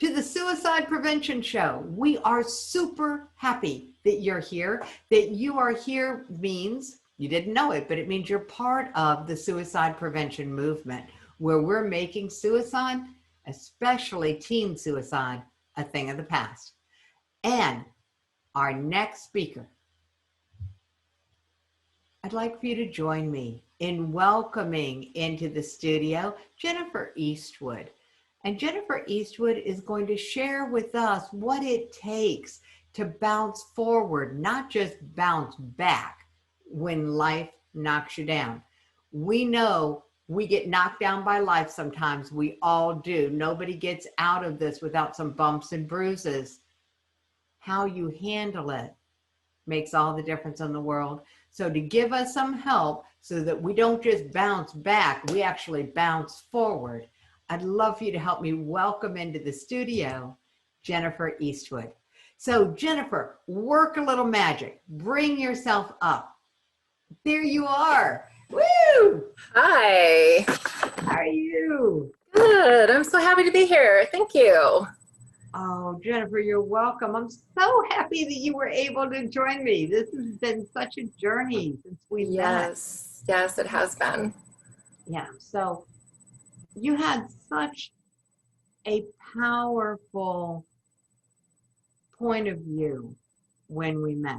to the Suicide Prevention Show. We are super happy that you're here. That you are here means, you didn't know it, but it means you're part of the suicide prevention movement, where we're making suicide, especially teen suicide, a thing of the past. And our next speaker, I'd like for you to join me in welcoming into the studio Jennifer Eastwood. And Jennifer Eastwood is going to share with us what it takes to bounce forward, not just bounce back when life knocks you down. We know we get knocked down by life sometimes. We all do. Nobody gets out of this without some bumps and bruises. How you handle it makes all the difference in the world. So to give us some help so that we don't just bounce back, we actually bounce forward, I'd love for you to help me welcome into the studio, Jennifer Eastwood. So Jennifer, work a little magic. Bring yourself up. There you are. Woo! Hi. How are you? Good. I'm so happy to be here. Thank you. Oh, Jennifer, you're welcome. I'm so happy that you were able to join me. This has been such a journey since we met. Yes, it has been. Yeah, so you had such a powerful point of view when we met.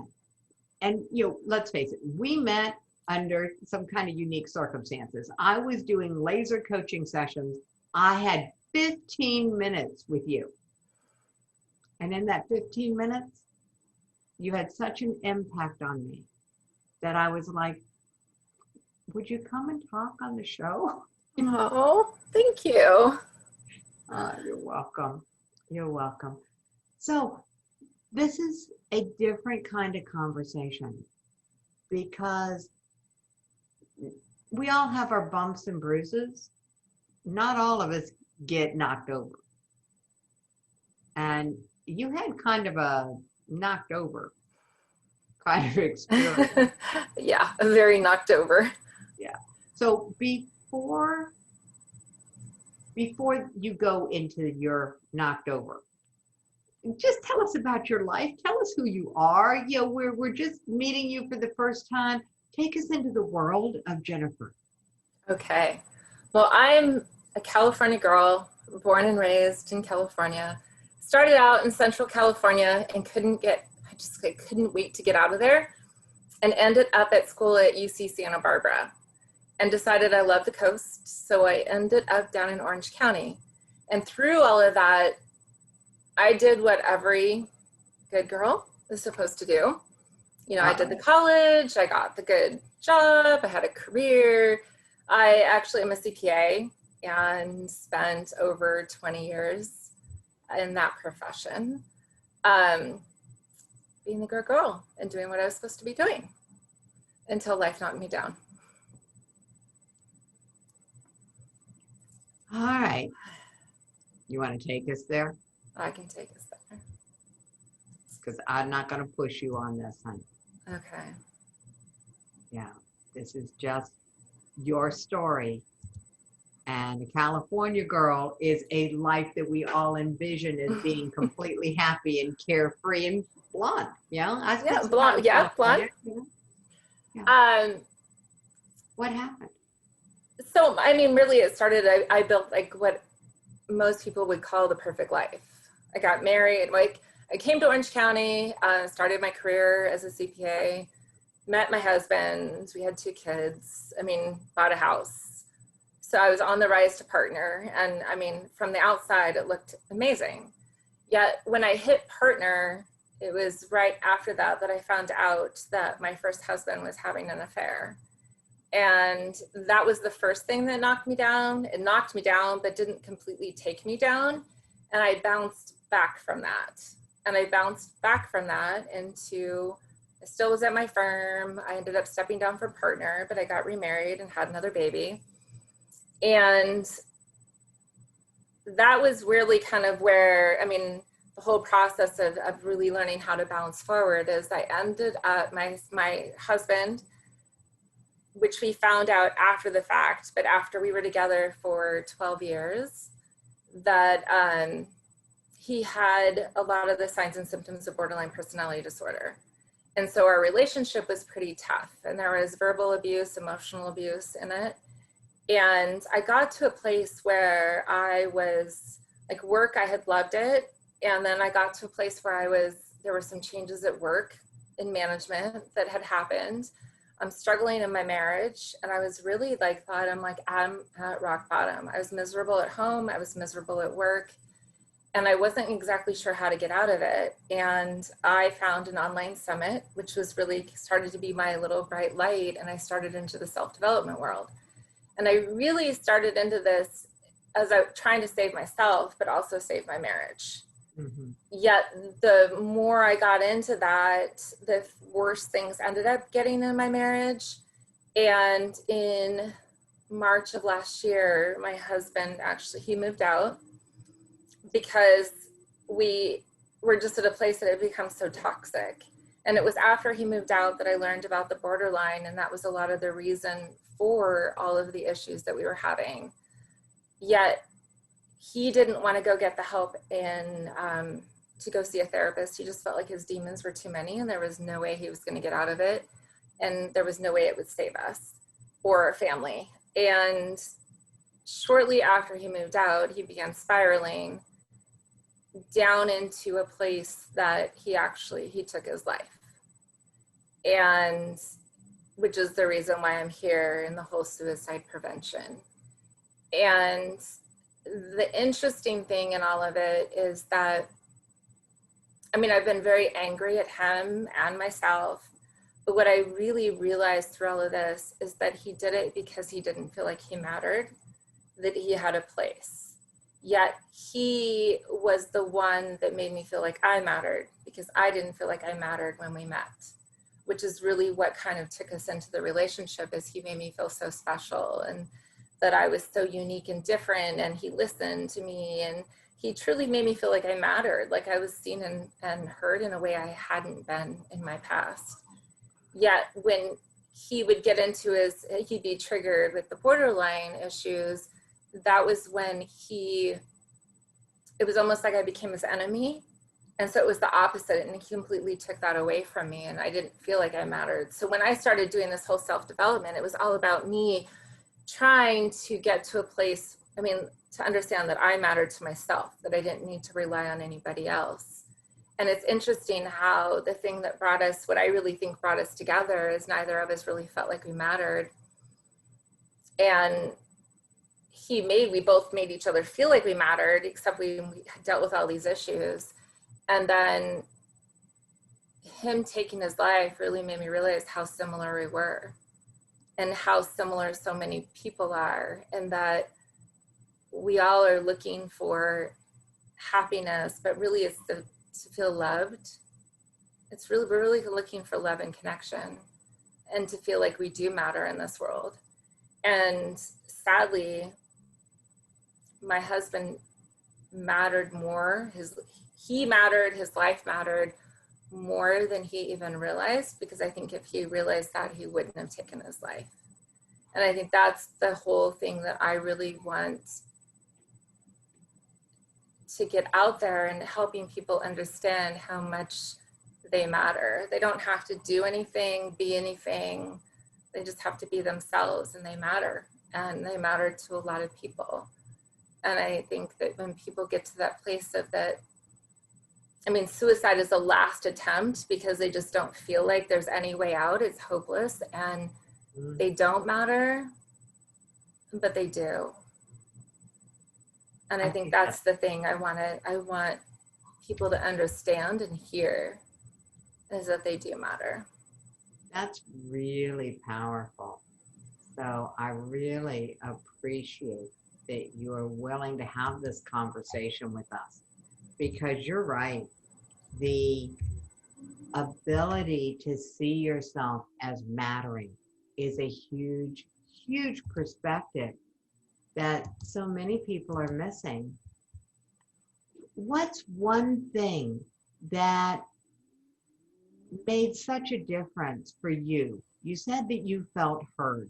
And, let's face it, we met under some kind of unique circumstances. I was doing laser coaching sessions. I had 15 minutes with you. And in that 15 minutes, you had such an impact on me that I was like, would you come and talk on the show? Oh, thank you. You're welcome. You're welcome. So this is a different kind of conversation because we all have our bumps and bruises. Not all of us get knocked over. And you had kind of a knocked over kind of experience. Yeah, very knocked over. Yeah. So before you go into your knocked over, just tell us about your life. Tell us who you are. We're just meeting you for the first time. Take us into the world of Jennifer. Okay. Well, I'm a California girl, born and raised in California. Started out in Central California and I couldn't wait to get out of there, and ended up at school at UC Santa Barbara and decided I love the coast. So I ended up down in Orange County. And through all of that, I did what every good girl is supposed to do. I did the college, I got the good job, I had a career. I actually am a CPA and spent over 20 years in that profession, being the good girl and doing what I was supposed to be doing until life knocked me down. All right. You want to take us there? I can take us there. Because I'm not going to push you on this, honey. Okay. Yeah. This is just your story. And a California girl is a life that we all envision as being completely happy and carefree and blonde. Blonde. Yeah, blonde. Yeah. What happened? So, really it started, I built like what most people would call the perfect life. I got married, I came to Orange County, started my career as a CPA, met my husband, we had 2 kids, bought a house. So I was on the rise to partner, and from the outside, it looked amazing. Yet when I hit partner, it was right after that I found out that my first husband was having an affair. And that was the first thing that knocked me down. It knocked me down, but didn't completely take me down. And I bounced back from that. And I bounced back from that into, I still was at my firm. I ended up stepping down from partner, but I got remarried and had another baby. And that was really kind of where, the whole process of really learning how to bounce forward is I ended up, my husband, which we found out after the fact, but after we were together for 12 years, that he had a lot of the signs and symptoms of borderline personality disorder. And so our relationship was pretty tough, and there was verbal abuse, emotional abuse in it. And I got to a place where I was like, work, I had loved it. And then I got to a place where there were some changes at work in management that had happened. I'm struggling in my marriage, and I was really I'm at rock bottom. I was miserable at home. I was miserable at work, and I wasn't exactly sure how to get out of it. And I found an online summit, which was really started to be my little bright light. And I started into the self-development world. And I really started into this as I was trying to save myself, but also save my marriage. Mm-hmm. Yet the more I got into that, the worse things ended up getting in my marriage. And in March of last year, my husband he moved out because we were just at a place that had become so toxic. And it was after he moved out that I learned about the borderline, and that was a lot of the reason for all of the issues that we were having. Yet he didn't want to go get the help to go see a therapist. He just felt like his demons were too many, and there was no way he was going to get out of it. And there was no way it would save us or our family. And shortly after he moved out, he began spiraling down into a place that he took his life. And which is the reason why I'm here in the whole suicide prevention. And the interesting thing in all of it is that, I've been very angry at him and myself, but what I really realized through all of this is that he did it because he didn't feel like he mattered, that he had a place. Yet he was the one that made me feel like I mattered, because I didn't feel like I mattered when we met, which is really what kind of took us into the relationship. Is he made me feel so special, and that I was so unique and different, and he listened to me, and he truly made me feel like I mattered, like I was seen and heard in a way I hadn't been in my past. Yet when he would get into he'd be triggered with the borderline issues, that was when it was almost like I became his enemy. And so it was the opposite, and he completely took that away from me, and I didn't feel like I mattered. So when I started doing this whole self-development, it was all about me trying to get to a place, to understand that I mattered to myself, that I didn't need to rely on anybody else. And it's interesting how the thing that what I really think brought us together is neither of us really felt like we mattered. And we both made each other feel like we mattered, except we dealt with all these issues. And then him taking his life really made me realize how similar we were, and how similar so many people are, and that we all are looking for happiness, but really it's to feel loved. We're really looking for love and connection, and to feel like we do matter in this world. And sadly, my husband mattered more. He mattered, his life mattered more than he even realized, because I think if he realized that, he wouldn't have taken his life. And I think that's the whole thing that I really want to get out there, and helping people understand how much they matter. They don't have to do anything, be anything. They just have to be themselves, and they matter. And they matter to a lot of people. And I think that when people get to that place of that, suicide is a last attempt, because they just don't feel like there's any way out. It's hopeless, and they don't matter, but they do. And I think that's the thing I want people to understand and hear, is that they do matter. That's really powerful. So I really appreciate that you are willing to have this conversation with us, because you're right. The ability to see yourself as mattering is a huge, huge perspective that so many people are missing. What's one thing that made such a difference for you? You said that you felt heard.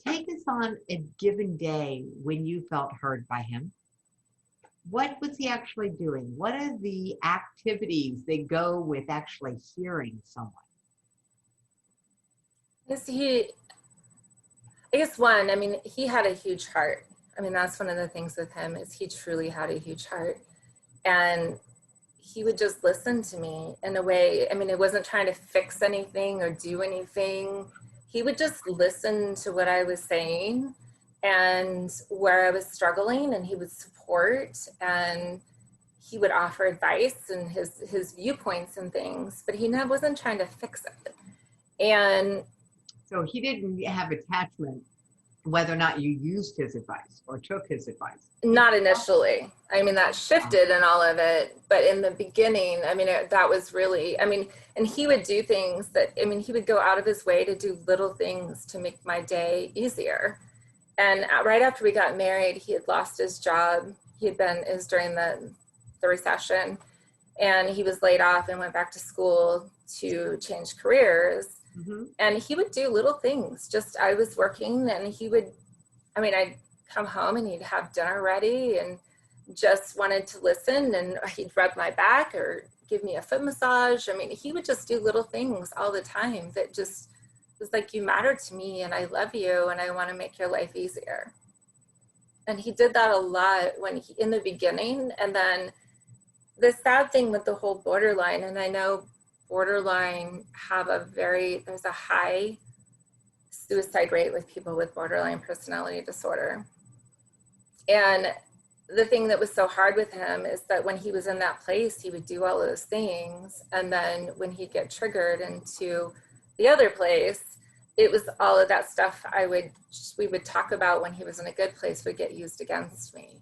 Take us on a given day when you felt heard by him. What was he actually doing? What are the activities that go with actually hearing someone? Is he, I guess one, I mean, he had a huge heart. I mean, that's one of the things with him is he truly had a huge heart. And he would just listen to me in a way. I mean, it wasn't trying to fix anything or do anything. He would just listen to what I was saying and where I was struggling, and he would support, and he would offer advice and his viewpoints and things, but he wasn't trying to fix it. And So he didn't have attachment whether or not you used his advice or took his advice. not initially. I mean, that shifted in all of it, but in the beginning, I mean, that was really, I mean, and he would do things that, I mean, he would go out of his way to do little things to make my day easier. And right after we got married, he had lost his job. It was during the recession, and he was laid off and went back to school to change careers. Mm-hmm. And he would do little things. Just, I was working, and he would, I mean, I'd come home and he'd have dinner ready and just wanted to listen, and he'd rub my back or give me a foot massage. I mean, he would just do little things all the time that just was like, you matter to me and I love you and I want to make your life easier. And he did that a lot in the beginning. And then the sad thing with the whole borderline, and I know borderline there's a high suicide rate with people with borderline personality disorder. And the thing that was so hard with him is that when he was in that place, he would do all of those things. And then when he'd get triggered into the other place, it was all of that stuff we would talk about when he was in a good place would get used against me.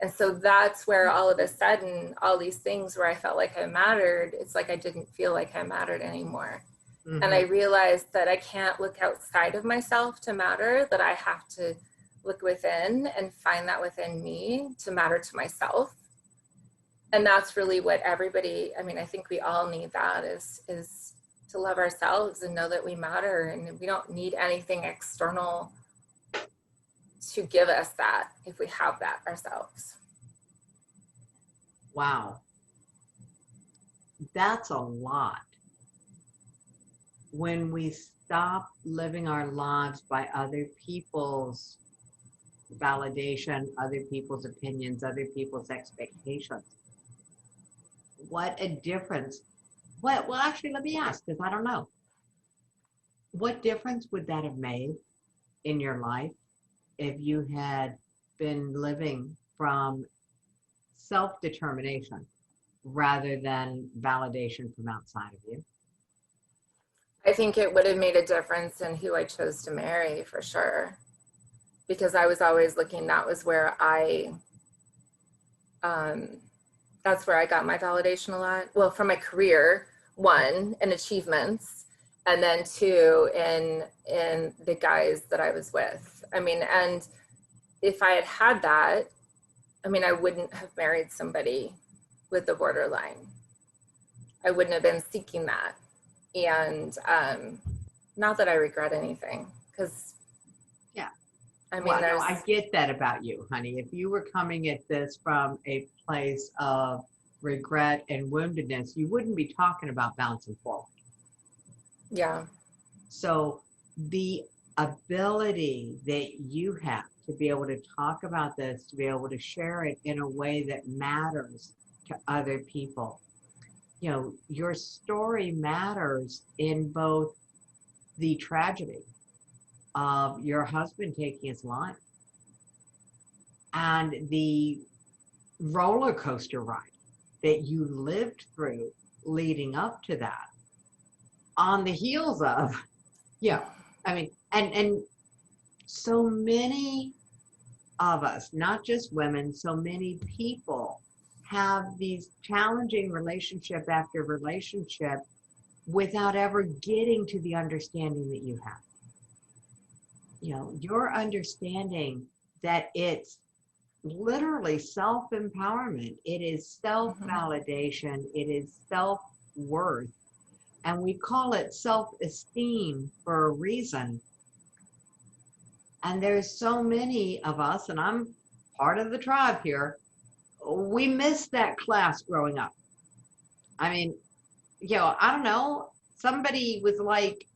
And so that's where all of a sudden, all these things where I felt like I mattered, it's like I didn't feel like I mattered anymore. Mm-hmm. And I realized that I can't look outside of myself to matter, that I have to look within and find that within me to matter to myself. And that's really what everybody, I mean, I think we all need that is to love ourselves and know that we matter, and we don't need anything external to give us that if we have that ourselves. Wow. That's a lot. When we stop living our lives by other people's validation, other people's opinions, other people's expectations, what a difference. Well, actually, let me ask, because I don't know. What difference would that have made in your life if you had been living from self-determination rather than validation from outside of you? I think it would have made a difference in who I chose to marry, for sure. Because I was always looking, that was where that's where I got my validation a lot. Well, from my career, one, in achievements, and then two, in the guys that I was with. I mean, and if I had that, I mean, I wouldn't have married somebody with the borderline. I wouldn't have been seeking that. And not that I regret anything, because yeah, I mean, well, no, I get that about you, honey. If you were coming at this from a place of regret and woundedness, you wouldn't be talking about bouncing forward. Yeah. So the ability that you have to be able to talk about this, to be able to share it in a way that matters to other people. You know, your story matters in both the tragedy of your husband taking his life and the roller coaster ride that you lived through leading up to that, on the heels of, yeah, I mean, and so many of us, not just women, so many people have these challenging relationship after relationship without ever getting to the understanding that you have. You know, your understanding that it's literally self-empowerment, it is self-validation, it is self-worth, and we call it self-esteem for a reason. And there's so many of us, and I'm part of the tribe here, we missed that class growing up. I mean, I don't know. Somebody was like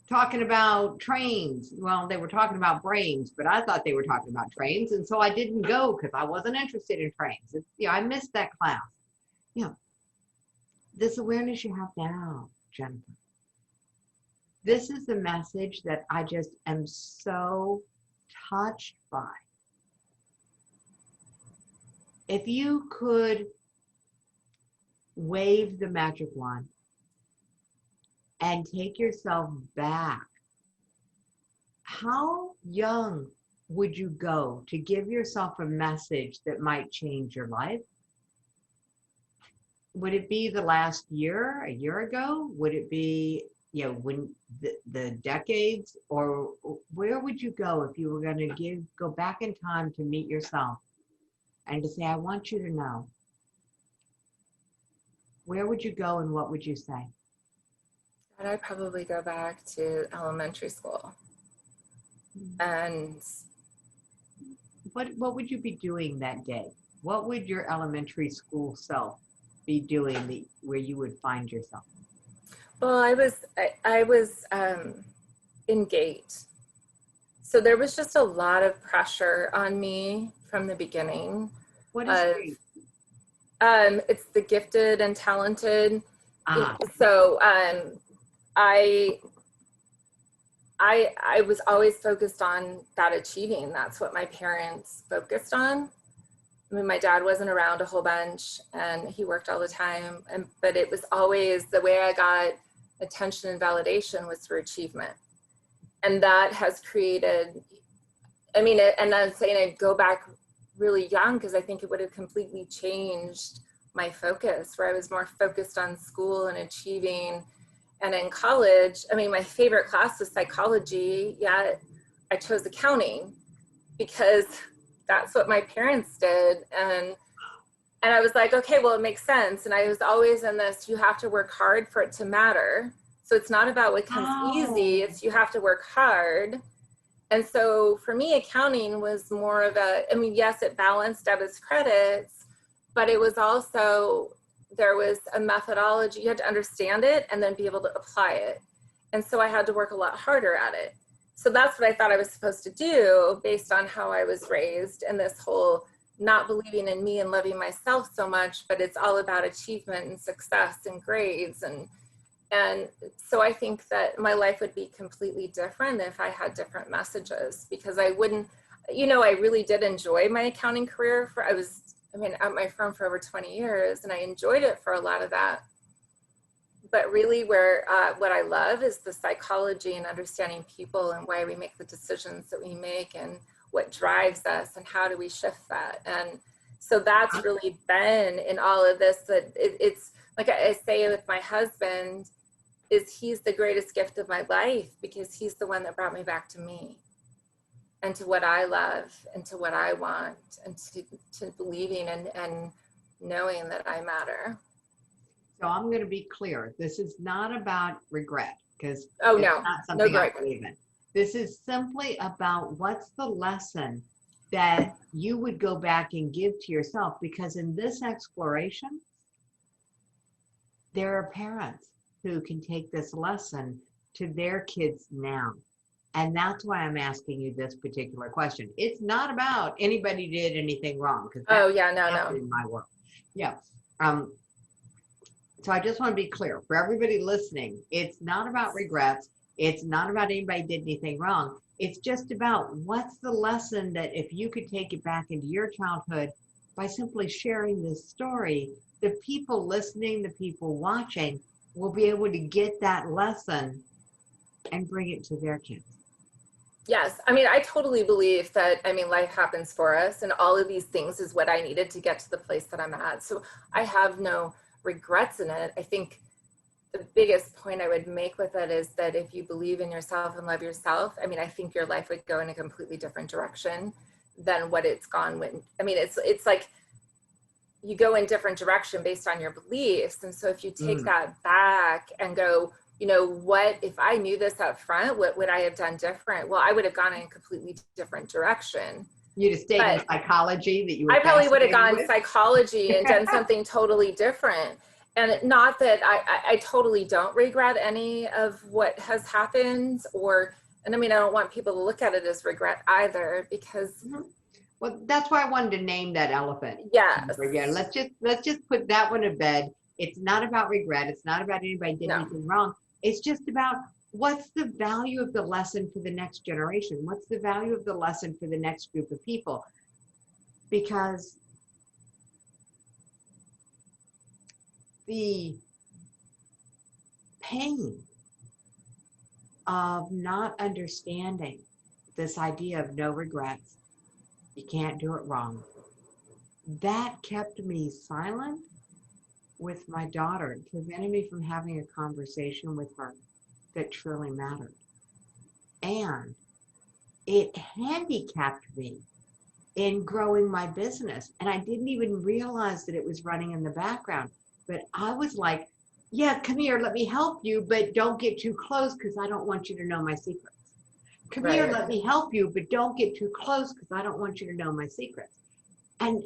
talking about trains. Well, they were talking about brains, but I thought they were talking about trains. And so I didn't go because I wasn't interested in trains. I missed that class. You know, this awareness you have now, Jennifer, this is the message that I just am so touched by. If you could wave the magic wand and take yourself back, how young would you go to give yourself a message that might change your life? Would it be the last year, a year ago? Would it be, when the decades, or where would you go if you were going to go back in time to meet yourself and to say, I want you to know? Where would you go and what would you say? And I'd probably go back to elementary school. And what would you be doing that day? What would your elementary school self be doing where you would find yourself? well, I was in GATE. So there was just a lot of pressure on me from the beginning. What is GATE? It's the gifted and talented. Ah. So I was always focused on that achieving. That's what my parents focused on. I mean, my dad wasn't around a whole bunch and he worked all the time. But it was always the way I got attention and validation was through achievement. And that has created, and I'm saying I'd go back really young because I think it would have completely changed my focus, where I was more focused on school and achieving. And in college, my favorite class was psychology, yet I chose accounting because that's what my parents did. And I was like, okay, well, it makes sense. And I was always in this, you have to work hard for it to matter. So it's not about what comes easy, it's you have to work hard. And so for me, accounting was more of yes, it balanced debits, credits, but it was also, there was a methodology. You had to understand it and then be able to apply it. And so I had to work a lot harder at it. So that's what I thought I was supposed to do based on how I was raised, and this whole not believing in me and loving myself so much, but it's all about achievement and success and grades. And so I think that my life would be completely different if I had different messages, because I wouldn't, I really did enjoy my accounting career. I was at my firm for over 20 years and I enjoyed it for a lot of that. But really what I love is the psychology and understanding people and why we make the decisions that we make and what drives us and how do we shift that. And so that's really been in all of this, that it's like I say with my husband, he's the greatest gift of my life because he's the one that brought me back to me and to what I love and to what I want and to believing and knowing that I matter. So I'm going to be clear. This is not about regret, because not something no I believe in. This is simply about what's the lesson that you would go back and give to yourself, because in this exploration, there are parents who can take this lesson to their kids now. And that's why I'm asking you this particular question. It's not about anybody did anything wrong. No. In my world. Yeah. So I just want to be clear for everybody listening. It's not about regrets. It's not about anybody did anything wrong. It's just about what's the lesson that if you could take it back into your childhood by simply sharing this story, the people listening, the people watching will be able to get that lesson and bring it to their kids. Yes. I totally believe that, life happens for us, and all of these things is what I needed to get to the place that I'm at. So I have no regrets in it. I think the biggest point I would make with it is that if you believe in yourself and love yourself, I think your life would go in a completely different direction than what it's gone when, it's like you go in different direction based on your beliefs. And so if you take that back and go, what if I knew this up front, what would I have done different? Well, I would have gone in a completely different direction. You'd have stayed in But psychology that you were I probably would have fascinated gone with? psychology and done something totally different. And not that I totally don't regret any of what has happened, and I mean, I don't want people to look at it as regret either, because Mhm. Well, that's why I wanted to name that elephant. yes, Again, let's just put that one to bed. It's not about regret. It's not about anybody did no, anything wrong. It's just about what's the value of the lesson for the next generation? What's the value of the lesson for the next group of people? Because the pain of not understanding this idea of no regrets, you can't do it wrong, that kept me silent with my daughter. It prevented me from having a conversation with her that truly mattered. And it handicapped me in growing my business. And I didn't even realize that it was running in the background. But I was like, yeah, come here, let me help you, but don't get too close because I don't want you to know my secrets. Come here, right, let me help you, but don't get too close because I don't want you to know my secrets. And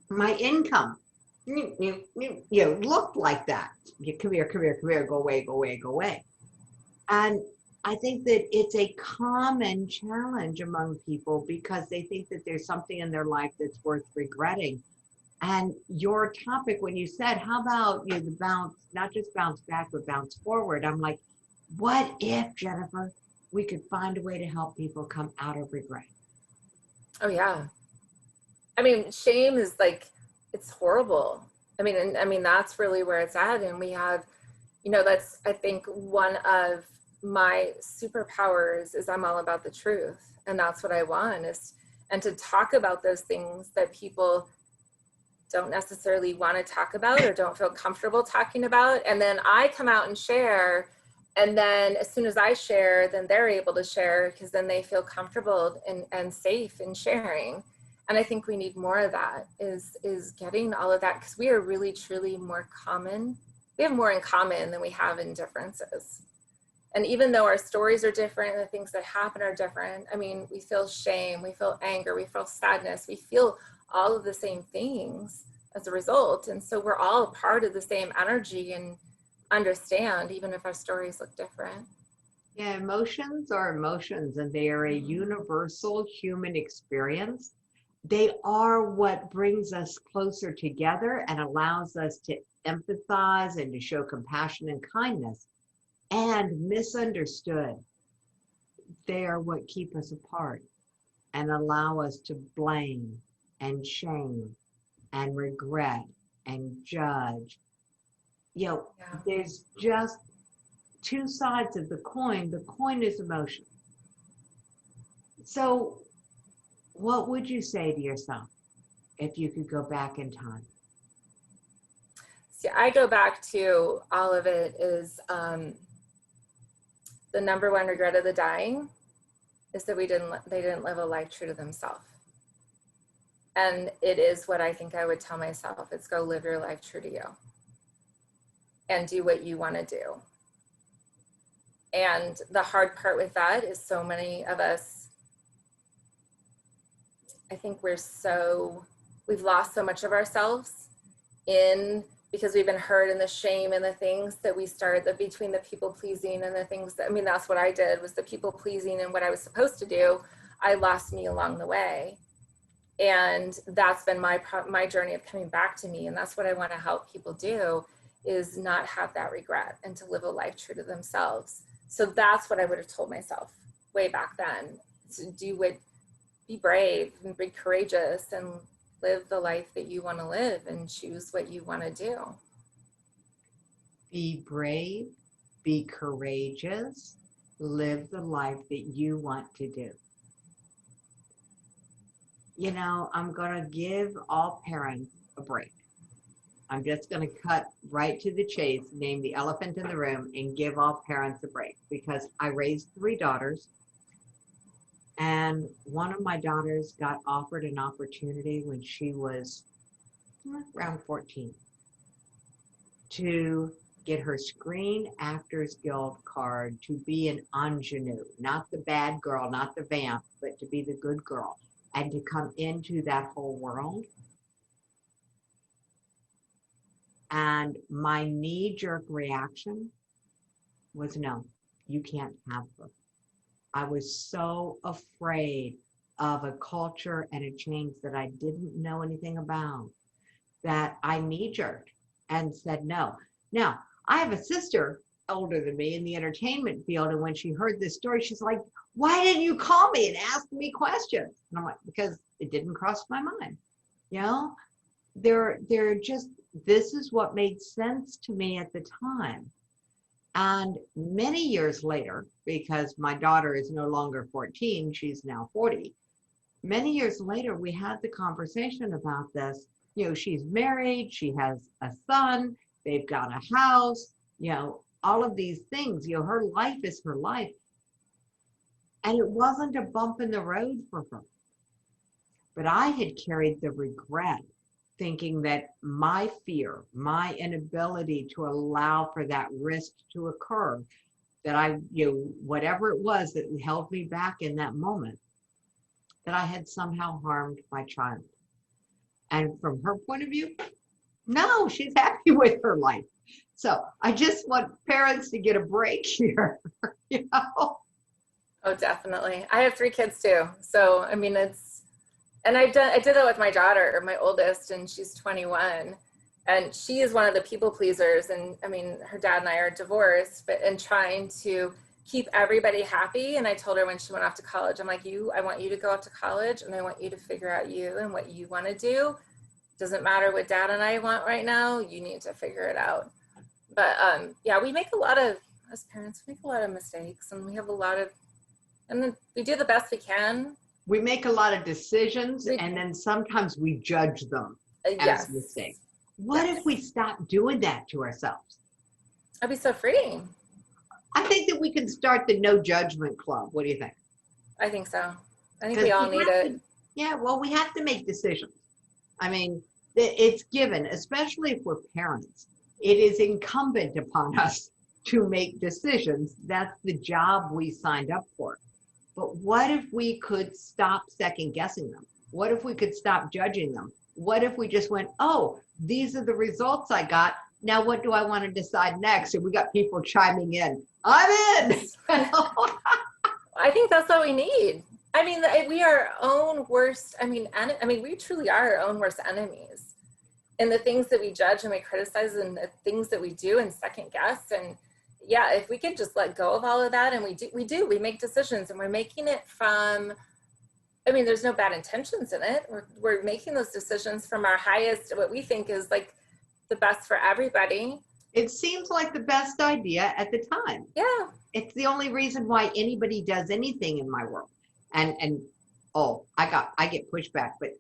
my income, looked like that. You come here, come here, come here, go away, go away, go away. And I think that it's a common challenge among people because they think that there's something in their life that's worth regretting. And your topic, when you said, how about the bounce, not just bounce back, but bounce forward? I'm like, what if, Jennifer, we could find a way to help people come out of regret? oh yeah. I mean, shame is like, it's horrible. I mean, and I mean, that's really where it's at. And we have, that's, I think, one of my superpowers is I'm all about the truth. And that's what I want and to talk about those things that people don't necessarily want to talk about or don't feel comfortable talking about. And then I come out and share. And then as soon as I share, then they're able to share because then they feel comfortable and safe in sharing. And I think we need more of that is getting all of that, because we are really, truly more common. We have more in common than we have in differences. And even though our stories are different and the things that happen are different, I mean, we feel shame, we feel anger, we feel sadness, we feel all of the same things as a result. And so we're all part of the same energy and understand, even if our stories look different. Yeah, emotions are emotions, and they are a universal human experience. They are what brings us closer together and allows us to empathize and to show compassion and kindness. And misunderstood, they are what keep us apart and allow us to blame and shame and regret and judge. Yeah. There's just two sides of the coin. The coin is emotion. So, what would you say to yourself if you could go back in time? See, I go back to all of it is the number one regret of the dying is that they didn't live a life true to themselves. And it is what I think I would tell myself. It's go live your life true to you and do what you want to do. And the hard part with that is so many of us, I think we've lost so much of ourselves because we've been hurt in the shame and the things that we started between the people pleasing and the things that, I mean, that's what I did was the people pleasing and what I was supposed to do. I lost me along the way. And that's been my journey of coming back to me. And that's what I want to help people do is not have that regret and to live a life true to themselves. So that's what I would have told myself way back then, to be brave and be courageous and live the life that you want to live and choose what you want to do. Be brave, be courageous, live the life that you want to do. I'm going to give all parents a break. I'm just going to cut right to the chase, name the elephant in the room, and give all parents a break because I raised 3 daughters. And one of my daughters got offered an opportunity when she was around 14 to get her Screen Actors Guild card to be an ingenue, not the bad girl, not the vamp, but to be the good girl. and to come into that whole world. And my knee-jerk reaction was, no, you can't have her. I was so afraid of a culture and a change that I didn't know anything about that I knee-jerked and said no. Now, I have a sister older than me in the entertainment field, and when she heard this story, she's like, why didn't you call me and ask me questions? And I'm like, because it didn't cross my mind. You know, they're just, this is what made sense to me at the time. And many years later, because my daughter is no longer 14, she's now 40. Many years later, we had the conversation about this. You know, she's married, she has a son, they've got a house, you know, all of these things. You know, her life is her life. And it wasn't a bump in the road for her. But I had carried the regret, thinking that my fear, my inability to allow for that risk to occur, that I, you know, whatever it was that held me back in that moment, that I had somehow harmed my child. And from her point of view, no, she's happy with her life. So I just want parents to get a break here, you know? Oh, definitely. I have 3 kids too. So, I mean, and I did that with my daughter, my oldest, and she's 21. And she is one of the people pleasers. And I mean, her dad and I are divorced, but in trying to keep everybody happy. And I told her when she went off to college, I'm like, I want you to go off to college, and I want you to figure out you and what you want to do. Doesn't matter what dad and I want right now. You need to figure it out. But yeah, we make a lot of, as parents, we make a lot of mistakes, and we have a lot of, and then we do the best we can. We make a lot of decisions, and then sometimes we judge them as mistakes. What if we stop doing that to ourselves? I'd be so freeing. I think that we can start the no judgment club. What do you think? I think so. I think we all need it. Yeah, well, we have to make decisions. I mean, it's given, especially if we're parents. It is incumbent upon us to make decisions. That's the job we signed up for. But what if we could stop second guessing them? What if we could stop judging them? What if we just went, oh, these are the results I got. Now, what do I want to decide next? And we got people chiming in. I'm in. I think that's what we need. I mean, we are our own worst. I mean, we truly are our own worst enemies. And the things that we judge and we criticize, and the things that we do and second guess. And yeah, if we could just let go of all of that, and we make decisions, and we're making it from, I mean, there's no bad intentions in it. We're making those decisions from our highest, what we think is like the best for everybody. It seems like the best idea at the time. Yeah. It's the only reason why anybody does anything in my world. And I get pushback, but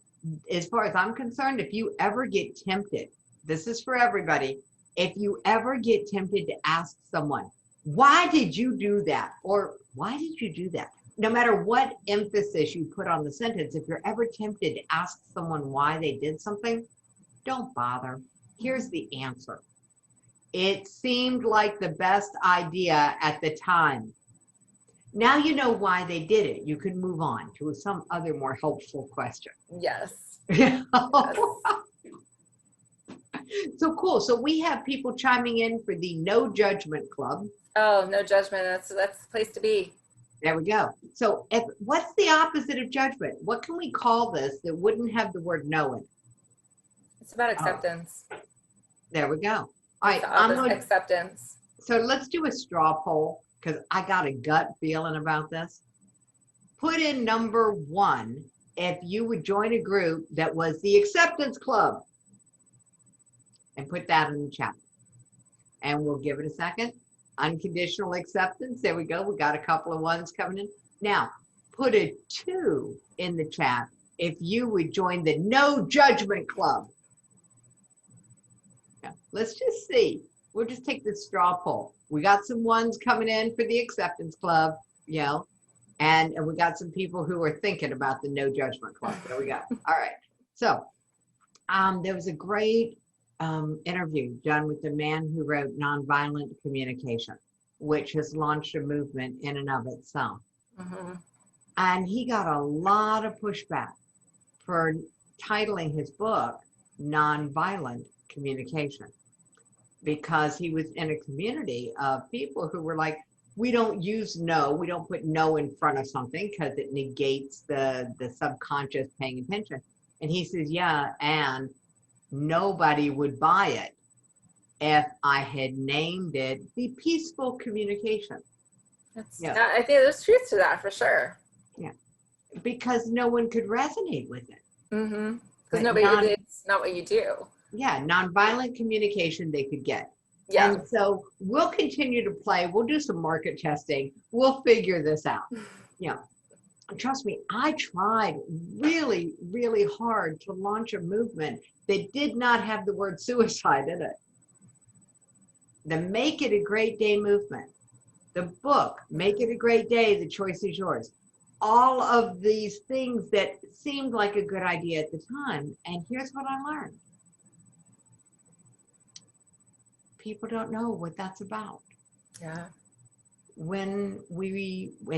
as far as I'm concerned, if you ever get tempted, this is for everybody. If you ever get tempted to ask someone, why did you do that? Or why did you do that? No matter what emphasis you put on the sentence, if you're ever tempted to ask someone why they did something, don't bother. Here's the answer. It seemed like the best idea at the time. Now you know why they did it. You can move on to some other more helpful question. Yes. Yes. So cool. So we have people chiming in for the No Judgment Club. Oh, no judgment. That's the place to be. There we go. So what's the opposite of judgment? What can we call this that wouldn't have the word no in it? It's about acceptance. There we go. All right. Acceptance. So let's do a straw poll, because I got a gut feeling about this. Put in number 1 if you would join a group that was the Acceptance Club, and put that in the chat. And we'll give it a second. Unconditional acceptance. There we go. We got a couple of ones coming in. Now, put a 2 in the chat if you would join the No Judgment Club. Yeah, let's just see. We'll just take this straw poll. We got some ones coming in for the Acceptance Club, you know, and we got some people who are thinking about the No Judgment Club. There we go. All right. So there was a great interview done with the man who wrote Nonviolent Communication, which has launched a movement in and of itself. Mm-hmm. And he got a lot of pushback for titling his book Nonviolent Communication, because he was in a community of people who were like, we don't use no, we don't put no in front of something because it negates the subconscious paying attention. And he says, yeah, and nobody would buy it if I had named it the peaceful communication. I think there's truth to that for sure. Yeah, because no one could resonate with it. Mm-hmm. Because it's not what you do. Yeah, nonviolent communication they could get. Yeah. And so we'll continue to play. We'll do some market testing. We'll figure this out. Yeah. Trust me, I tried really, really hard to launch a movement that did not have the word suicide in it. The Make It a Great Day movement, the book, Make It a Great Day, the choice is yours. All of these things that seemed like a good idea at the time. And here's what I learned. People don't know what that's about. Yeah. And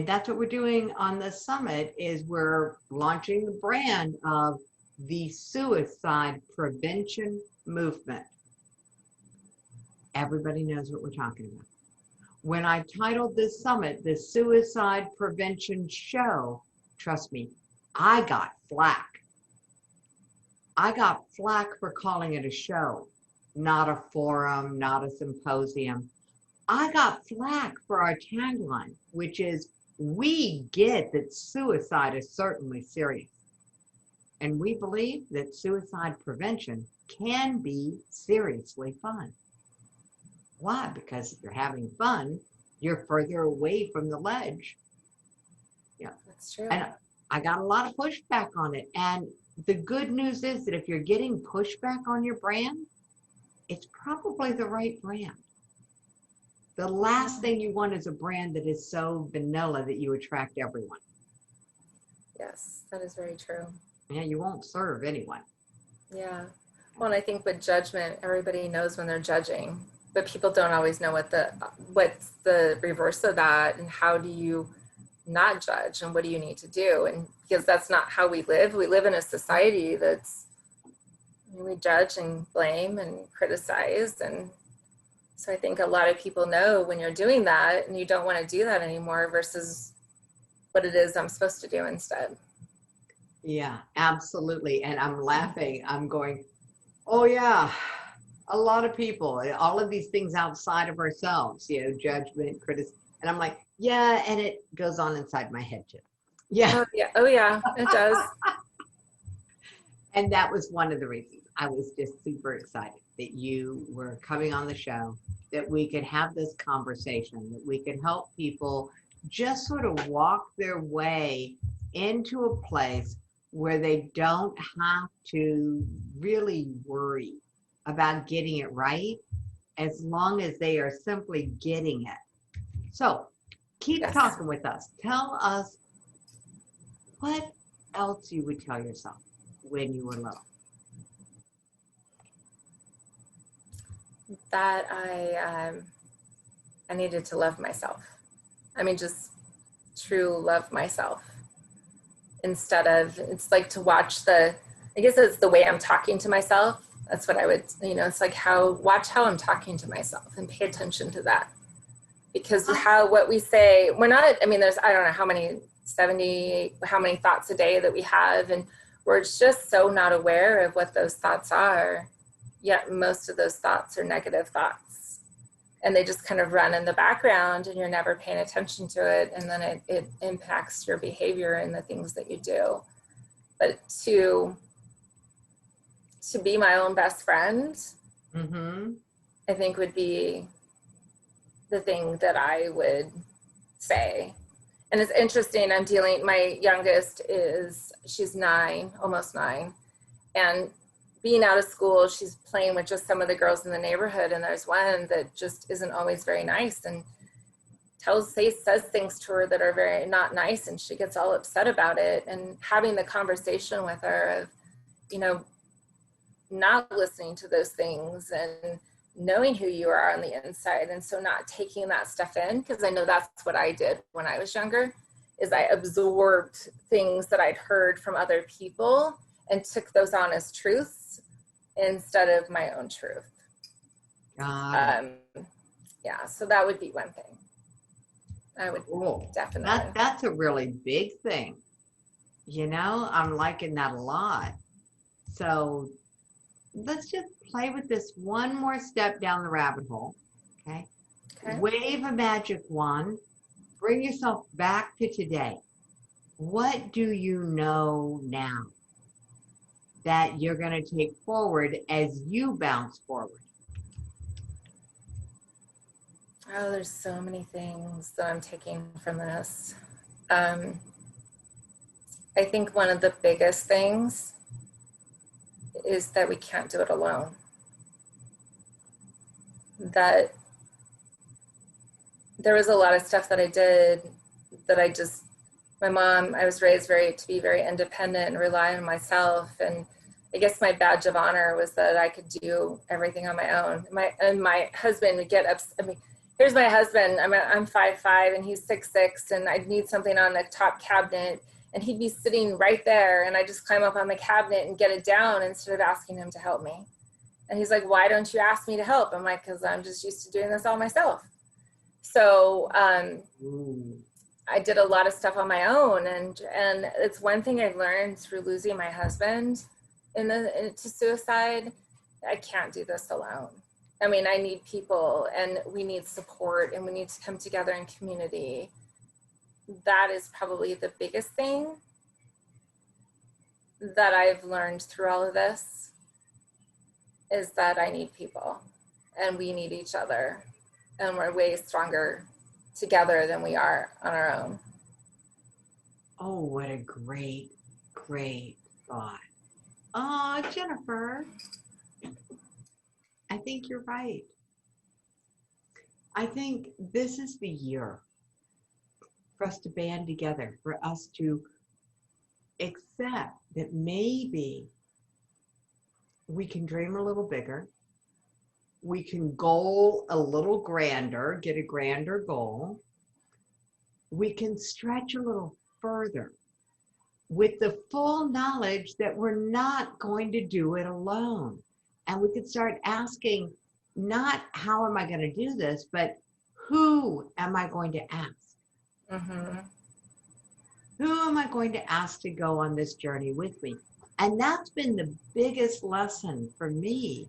that's what we're doing on the summit, is we're launching the brand of the suicide prevention movement. Everybody knows what we're talking about. When I titled this summit, the Suicide Prevention Show, trust me, I got flack. I got flack for calling it a show, not a forum, not a symposium. I got flack for our tagline, which is, we get that suicide is certainly serious. And we believe that suicide prevention can be seriously fun. Why? Because if you're having fun, you're further away from the ledge. Yeah, that's true. And I got a lot of pushback on it. And the good news is that if you're getting pushback on your brand, it's probably the right brand. The last thing you want is a brand that is so vanilla that you attract everyone. Yes, that is very true. Yeah, you won't serve anyone. Yeah. Well, and I think with judgment, everybody knows when they're judging, but people don't always know what's the reverse of that, and how do you not judge, and what do you need to do? And because that's not how we live. We live in a society we judge and blame and criticize. And so I think a lot of people know when you're doing that and you don't want to do that anymore versus what it is I'm supposed to do instead. Yeah, absolutely. And I'm laughing. I'm going, oh yeah, a lot of people, all of these things outside of ourselves, judgment, criticism. And I'm like, yeah, and it goes on inside my head too. Yeah. Oh yeah, it does. And that was one of the reasons I was just super excited that you were coming on the show, that we could have this conversation, that we could help people just sort of walk their way into a place where they don't have to really worry about getting it right, as long as they are simply getting it. So keep talking with us. Tell us what else you would tell yourself when you were little. That I needed to love myself. I mean, just true love myself. Instead of, it's like to watch I guess it's the way I'm talking to myself. That's what I would, it's like watch how I'm talking to myself and pay attention to that. Because what we say, there's, I don't know how many thoughts a day that we have. And we're just so not aware of what those thoughts are. Yet most of those thoughts are negative thoughts. And they just kind of run in the background and you're never paying attention to it. And then it impacts your behavior and the things that you do. But to be my own best friend, I think would be the thing that I would say. And it's interesting, my youngest she's 9, almost 9. And being out of school, she's playing with just some of the girls in the neighborhood. And there's one that just isn't always very nice and says things to her that are very not nice. And she gets all upset about it. And having the conversation with her of, not listening to those things and knowing who you are on the inside. And so not taking that stuff in, because I know that's what I did when I was younger, is I absorbed things that I'd heard from other people and took those on as truths instead of my own truth. Yeah, so that would be one thing. I would definitely. That's a really big thing. You know, I'm liking that a lot. So let's just play with this one more step down the rabbit hole. Okay. Wave a magic wand. Bring yourself back to today. What do you know now that you're going to take forward as you bounce forward? Oh, there's so many things that I'm taking from this. I think one of the biggest things is that we can't do it alone. That there was a lot of stuff that I did that my mom, I was raised to be very independent and rely on myself. And I guess my badge of honor was that I could do everything on my own. My husband would get up. I mean, here's my husband. I'm 5'5" and he's 6'6", and I'd need something on the top cabinet, and he'd be sitting right there, and I just climb up on the cabinet and get it down instead of asking him to help me. And he's like, "Why don't you ask me to help?" I'm like, "Because I'm just used to doing this all myself." So I did a lot of stuff on my own, and it's one thing I learned through losing my husband to suicide. I can't do this alone. I mean, I need people, and we need support, and we need to come together in community. That is probably the biggest thing that I've learned through all of this, is that I need people, and we need each other, and we're way stronger together than we are on our own. Oh, what a great, great thought. Oh, Jennifer, I think you're right. I think this is the year for us to band together, for us to accept that maybe we can dream a little bigger. We can goal a little grander, get a grander goal. We can stretch a little further with the full knowledge that we're not going to do it alone. And we could start asking, not how am I going to do this, but who am I going to ask? Mm-hmm. Who am I going to ask to go on this journey with me? And that's been the biggest lesson for me,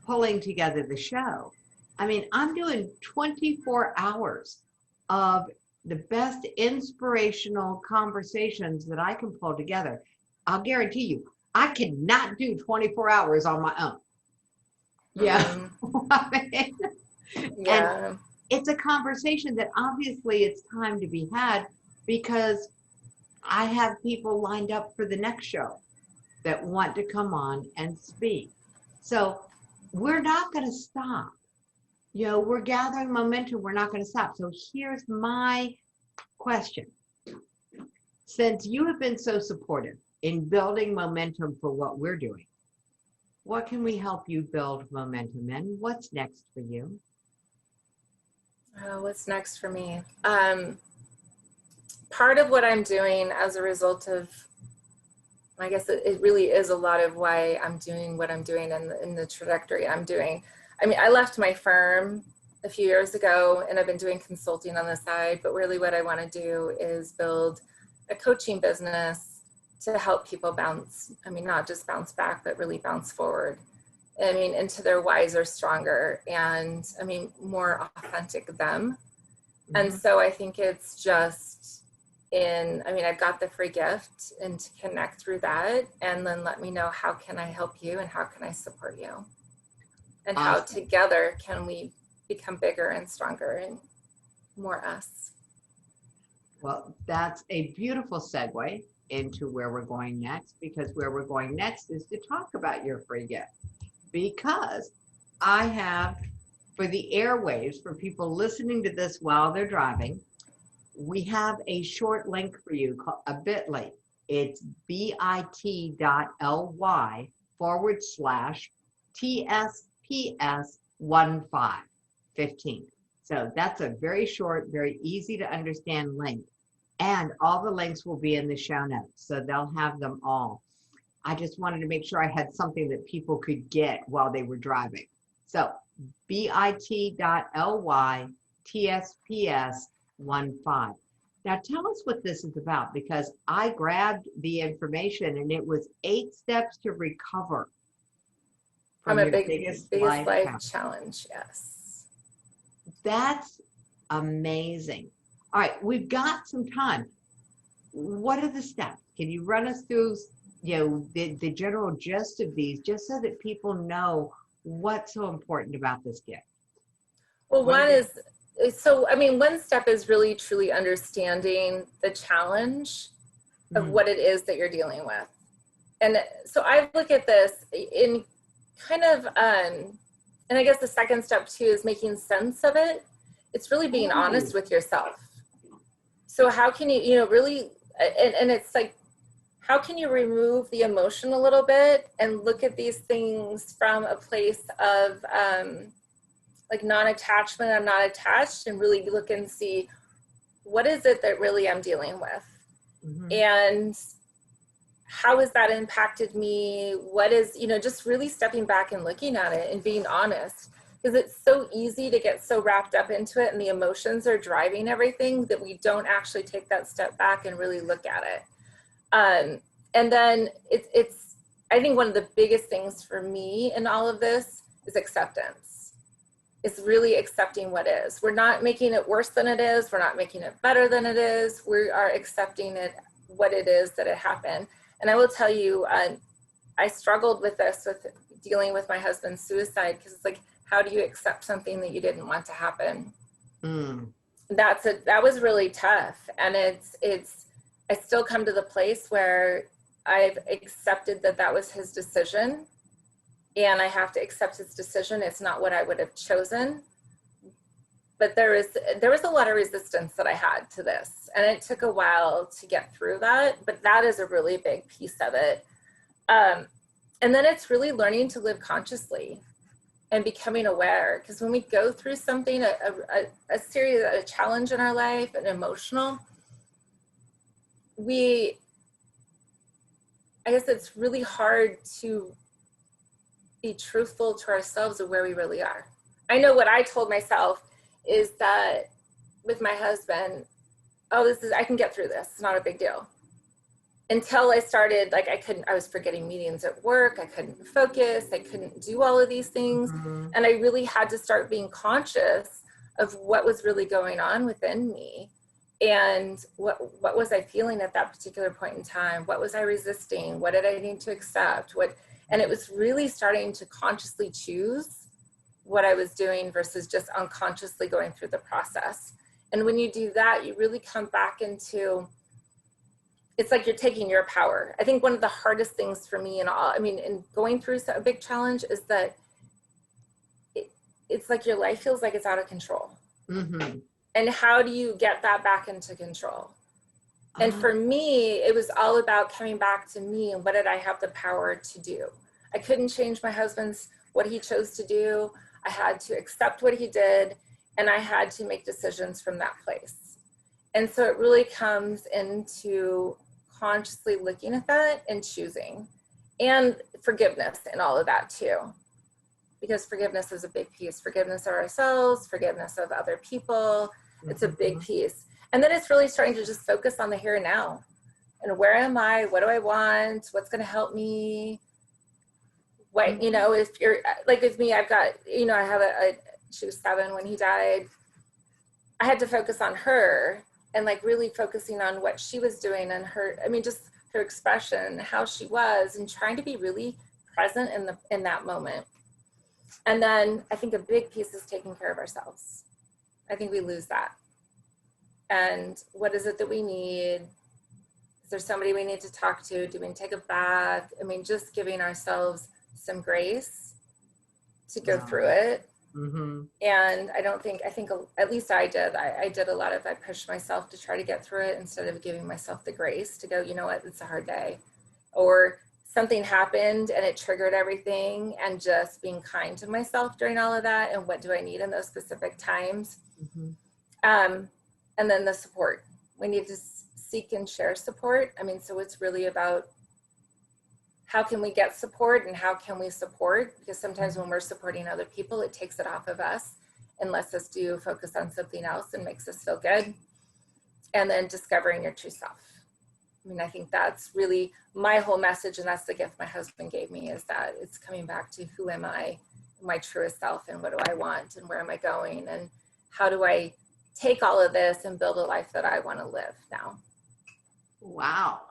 pulling together the show. I mean, I'm doing 24 hours of the best inspirational conversations that I can pull together. I'll guarantee you, I cannot do 24 hours on my own. Yeah. Yeah. And it's a conversation that obviously it's time to be had, because I have people lined up for the next show that want to come on and speak. So we're not going to stop. You know, we're gathering momentum. We're not going to stop. So here's my question. Since you have been so supportive in building momentum for what we're doing, what can we help you build momentum in? What's next for you? What's next for me? Part of what I'm doing as a result of, I guess it really is a lot of why I'm doing what I'm doing and in the trajectory I'm doing. I mean, I left my firm a few years ago, and I've been doing consulting on the side, but really what I want to do is build a coaching business to help people bounce. I mean, not just bounce back, but really bounce forward. I mean, into their wiser, stronger, and I mean, more authentic them. Mm-hmm. And so I think it's just I've got the free gift, and to connect through that, and then let me know, how can I help you and how can I support you? And how together can we become bigger and stronger and more us? Well, that's a beautiful segue into where we're going next, because where we're going next is to talk about your free gift. Because I have, for the airwaves, for people listening to this while they're driving, we have a short link for you, called a bit.ly. It's bit.ly/TSPS15. So that's a very short, very easy to understand link. And all the links will be in the show notes, so they'll have them all. I just wanted to make sure I had something that people could get while they were driving. So bit.ly TSPS 15. Now tell us what this is about, because I grabbed the information and it was 8 steps to recover From from a your biggest biggest life life challenge. challenge, yes. That's amazing. All right, we've got some time. What are the steps? Can you run us through, the general gist of these, just so that people know what's so important about this gift? Well, What are one the is, so, I mean, one step is really truly understanding the challenge of Mm, what it is that you're dealing with. And so I look at this in kind of, and I guess the second step too is making sense of it. It's really being honest ooh, with yourself. So how can you, really, and it's like, how can you remove the emotion a little bit and look at these things from a place of like non-attachment? I'm not attached, and really look and see, what is it that really I'm dealing with? mhm. And how has that impacted me? What is, just really stepping back and looking at it and being honest, because it's so easy to get so wrapped up into it and the emotions are driving everything that we don't actually take that step back and really look at it. And then it's, I think one of the biggest things for me in all of this is acceptance. It's really accepting what is. We're not making it worse than it is. We're not making it better than it is. We are accepting it, what it is that it happened. And I will tell you, I struggled with this, with dealing with my husband's suicide, because it's like, how do you accept something that you didn't want to happen? Mm, That was really tough. And I still come to the place where I've accepted that that was his decision, and I have to accept his decision. It's not what I would have chosen, but there was a lot of resistance that I had to this, and it took a while to get through that, but that is a really big piece of it. And then it's really learning to live consciously and becoming aware, because when we go through something, a series, a challenge in our life, an emotional, I guess it's really hard to be truthful to ourselves of where we really are. I know what I told myself is that with my husband, oh, I can get through this. It's not a big deal. Until I started, like, I was forgetting meetings at work. I couldn't focus. I couldn't do all of these things. mhm. And I really had to start being conscious of what was really going on within me. And what was I feeling at that particular point in time? What was I resisting? What did I need to accept? And it was really starting to consciously choose what I was doing versus just unconsciously going through the process. And when you do that, you really come back into, it's like you're taking your power. I think one of the hardest things for me in going through a big challenge is that it's like your life feels like it's out of control. Mm-hmm. And how do you get that back into control? And Ah, for me, it was all about coming back to me and what did I have the power to do? I couldn't change my husband's, what he chose to do. I had to accept what he did, and I had to make decisions from that place. And so it really comes into consciously looking at that and choosing, and forgiveness and all of that too. Because forgiveness is a big piece. Forgiveness of ourselves, forgiveness of other people. It's a big mhm. piece. And then it's really starting to just focus on the here and now. And where am I? What do I want? What's going to help me? What, Mhm. if you're like with me, I've got, I have she was 7 when he died. I had to focus on her and like really focusing on what she was doing and just her expression, how she was, and trying to be really present in that moment. And then I think a big piece is taking care of ourselves. I think we lose that. And what is it that we need? Is there somebody we need to talk to? Do we need to take a bath? Just giving ourselves some grace to go through it. Mm-hmm. And I think at least I did. I did a lot of, I pushed myself to try to get through it instead of giving myself the grace to go, you know what, it's a hard day. Or something happened and it triggered everything, and just being kind to myself during all of that. And what do I need in those specific times? Mm-hmm. And then the support. We need to seek and share support. So it's really about how can we get support and how can we support? Because sometimes when we're supporting other people, it takes it off of us and lets us focus on something else and makes us feel good. And then discovering your true self. I mean, I think that's really my whole message, and that's the gift my husband gave me, is that it's coming back to who am I, my truest self, and what do I want, and where am I going, and how do I take all of this and build a life that I want to live now. Wow.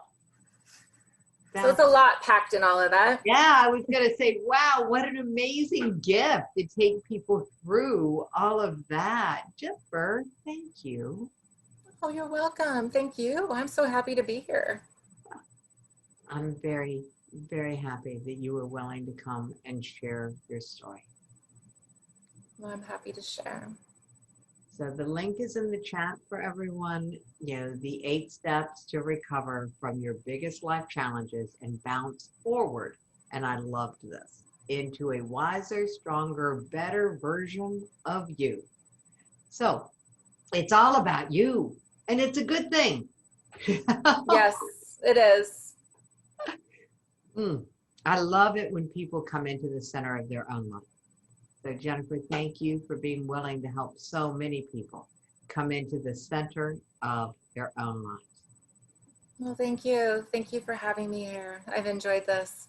So it's a lot packed in all of that. Yeah, I was going to say, wow, what an amazing gift to take people through all of that. Jennifer, thank you. Oh, you're welcome. Thank you. I'm so happy to be here. I'm very, very happy that you were willing to come and share your story. Well, I'm happy to share. So the link is in the chat for everyone. You know, the 8 steps to recover from your biggest life challenges and bounce forward. And I loved this, into a wiser, stronger, better version of you. So it's all about you, and it's a good thing. Yes, it is. I love it when people come into the center of their own life. So Jennifer, thank you for being willing to help so many people come into the center of their own lives. Well, thank you. Thank you for having me here. I've enjoyed this.